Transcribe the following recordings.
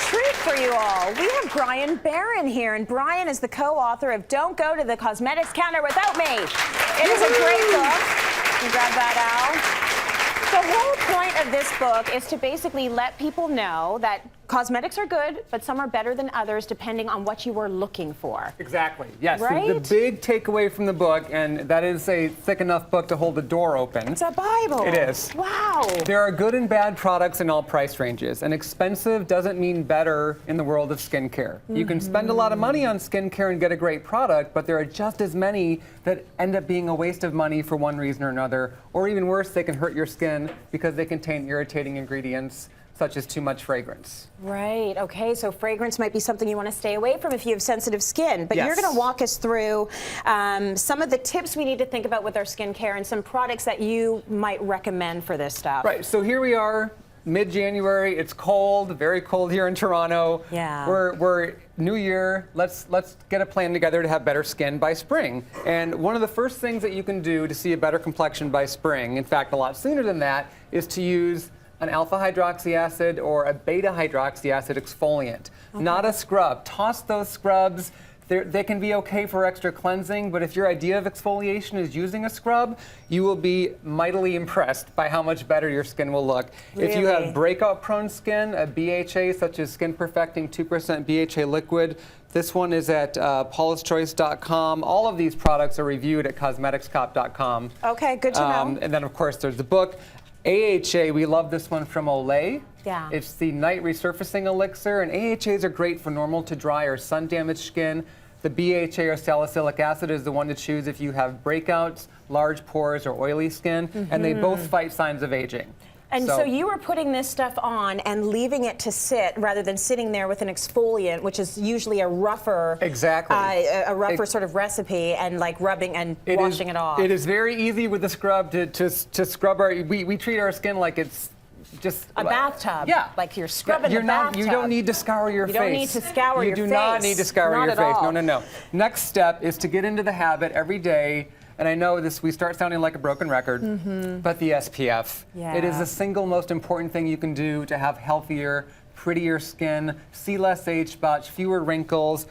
treat for you all. We have Bryan Barron here, and Bryan is the co-author of Don't Go to the Cosmetics Counter Without Me. It is a great book. You can grab that out. The whole point of this book is to basically let people know that cosmetics are good, but some are better than others depending on what you were looking for. Exactly, yes. Right? The big takeaway from the book, and that is a thick enough book to hold the door open. It's a Bible. It is. Wow. There are good and bad products in all price ranges, and expensive doesn't mean better in the world of skincare. You can spend a lot of money on skincare and get a great product, but there are just as many that end up being a waste of money for one reason or another, or even worse, they can hurt your skin because they contain irritating ingredients such as too much fragrance. Right, okay, so fragrance might be something you want to stay away from if you have sensitive skin. But Yes. you're going to walk us through some of the tips we need to think about with our skincare and some products that you might recommend for this stuff. Right, so here we are, mid-January, it's cold, very cold here in Toronto. Yeah. We're new year, let's get a plan together to have better skin by spring. And one of the first things that you can do to see a better complexion by spring, in fact a lot sooner than that, is to use an alpha hydroxy acid or a beta hydroxy acid exfoliant. Okay. Not a scrub. Toss those scrubs. They can be okay for extra cleansing, but if your idea of exfoliation is using a scrub, you will be mightily impressed by how much better your skin will look. Really? If you have breakout-prone skin, a BHA such as Skin Perfecting 2% BHA liquid, this one is at paulaschoice.com. All of these products are reviewed at cosmeticscop.com. Okay, good to know. And then, of course, there's the book. AHA, we love this one from Olay. Yeah. It's the night resurfacing elixir, and AHAs are great for normal to dry or sun-damaged skin. The BHA or salicylic acid is the one to choose if you have breakouts, large pores, or oily skin, and they both fight signs of aging. And so you were putting this stuff on and leaving it to sit rather than sitting there with an exfoliant, which is usually a rougher, a rougher sort of recipe, and like rubbing and washing it off. It is very easy with the scrub to scrub our. We treat our skin like it's just a bathtub. Yeah, like you're scrubbing the bathtub. You don't need to scour your face. You don't need to scour your face. You do not need to scour your face. All. No. Next step is to get into the habit every day. And I know this, we start sounding like a broken record, but the SPF. Yeah. It is the single most important thing you can do to have healthier, prettier skin, see less age spots, fewer wrinkles.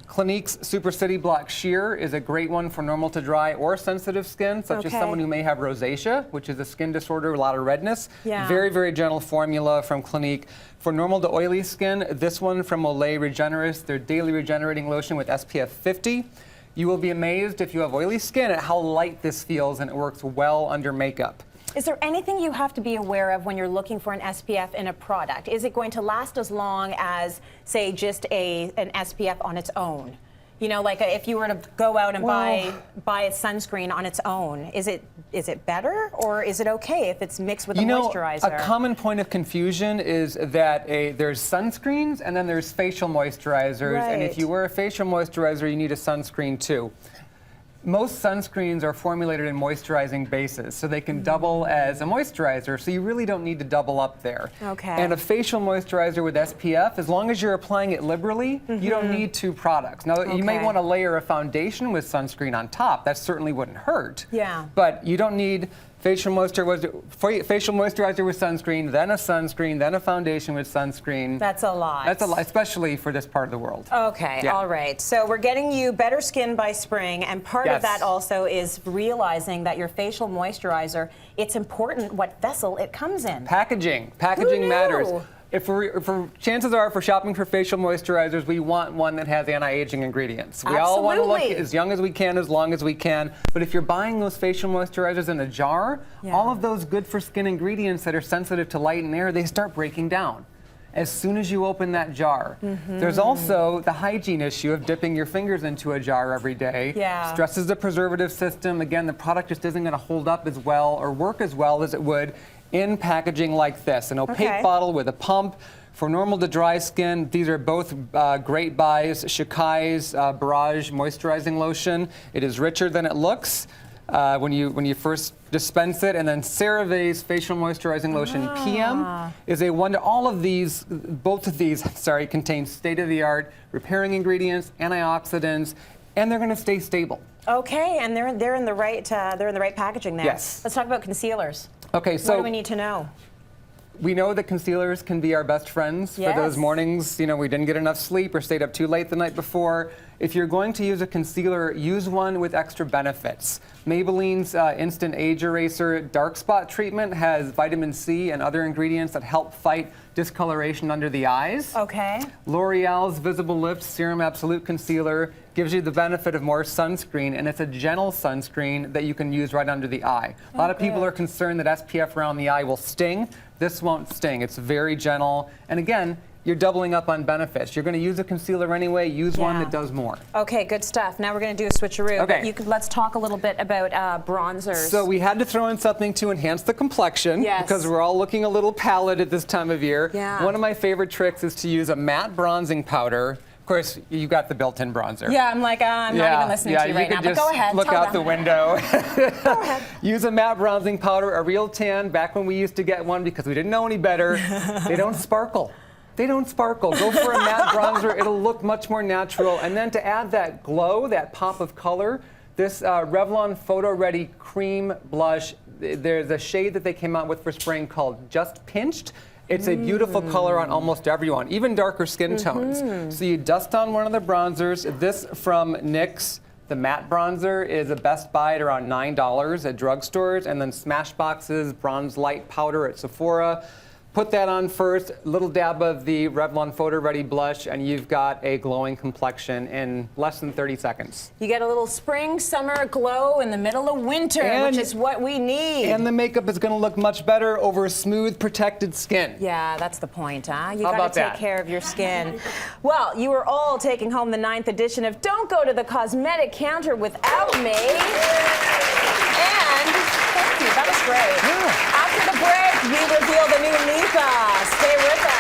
Clinique's Super City Block Sheer is a great one for normal to dry or sensitive skin, such as someone who may have rosacea, which is a skin disorder, a lot of redness. Yeah. Very, very gentle formula from Clinique. For normal to oily skin, this one from Olay Regenerist, their daily regenerating lotion with SPF 50. You will be amazed if you have oily skin at how light this feels, and it works well under makeup. Is there anything you have to be aware of when you're looking for an SPF in a product? Is it going to last as long as, say, just an SPF on its own? You know, like if you were to go out and buy a sunscreen on its own, is it better, or is it okay if it's mixed with a moisturizer? A common point of confusion is that there's sunscreens and then there's facial moisturizers, and if you wear a facial moisturizer, you need a sunscreen too. Most sunscreens are formulated in moisturizing bases, so they can double as a moisturizer, so you really don't need to double up there. Okay. And a facial moisturizer with SPF, as long as you're applying it liberally, you don't need two products. Now, you may want to layer a foundation with sunscreen on top. That certainly wouldn't hurt. Yeah. But you don't need facial moisturizer with sunscreen, then a foundation with sunscreen. That's a lot. That's a lot, especially for this part of the world. Okay, Yeah. all right. So we're getting you better skin by spring, and part of that also is realizing that your facial moisturizer, it's important what vessel it comes in. Packaging matters. Chances are, if we're shopping for facial moisturizers, we want one that has anti-aging ingredients. We all want to look as young as we can, as long as we can. But if you're buying those facial moisturizers in a jar, all of those good for skin ingredients that are sensitive to light and air, they start breaking down as soon as you open that jar. There's also the hygiene issue of dipping your fingers into a jar every day. Yeah. Stresses the preservative system. Again, the product just isn't going to hold up as well or work as well as it would in packaging like this. An opaque bottle with a pump. For normal to dry skin, these are both great buys. Shikai's Barrage Moisturizing Lotion. It is richer than it looks when you first dispense it. And then CeraVe's Facial Moisturizing Lotion PM is a wonder. All of these, both of these, contain state-of-the-art repairing ingredients, antioxidants, and they're going to stay stable. Okay, and they're in the right packaging there. Yes. Let's talk about concealers. Okay, so what do we need to know? We know that concealers can be our best friends for those mornings, you know, we didn't get enough sleep or stayed up too late the night before. If you're going to use a concealer, use one with extra benefits. Maybelline's Instant Age Eraser Dark Spot Treatment has vitamin C and other ingredients that help fight discoloration under the eyes. Okay. L'Oreal's Visible Lips Serum Absolute Concealer gives you the benefit of more sunscreen, and it's a gentle sunscreen that you can use right under the eye. A lot of people are concerned that SPF around the eye will sting. This won't sting. It's very gentle. And again, you're doubling up on benefits. You're going to use a concealer anyway. Use one that does more. Okay, good stuff. Now we're going to do a switcheroo. Okay. Let's talk a little bit about bronzers. So we had to throw in something to enhance the complexion because we're all looking a little pallid at this time of year. Yeah. One of my favorite tricks is to use a matte bronzing powder. Of course, you got the built-in bronzer. Yeah, I'm like, I'm not even listening to you right now, but go ahead. Look out the window. Go ahead. Use a matte bronzing powder, a real tan, back when we used to get one because we didn't know any better. They don't sparkle. They don't sparkle. Go for a matte bronzer. It'll look much more natural. And then to add that glow, that pop of color, this Revlon Photo Ready Cream Blush, there's a shade that they came out with for spring called Just Pinched. It's a beautiful color on almost everyone, even darker skin tones. So you dust on one of the bronzers. This from NYX, the matte bronzer, is a best buy at around $9 at drugstores, and then Smashbox's Bronze Light Powder at Sephora. Put that on first, a little dab of the Revlon Photo Ready blush, and you've got a glowing complexion in less than 30 seconds. You get a little spring, summer glow in the middle of winter, which is what we need. And the makeup is going to look much better over smooth, protected skin. Yeah, that's the point, huh? You How got to about take care of your skin. Well, you are all taking home the 9th edition of Don't Go to the Cosmetic Counter Without Me. And thank you, that was great. Yeah. After the break, we reveal the new Letha. Stay with us.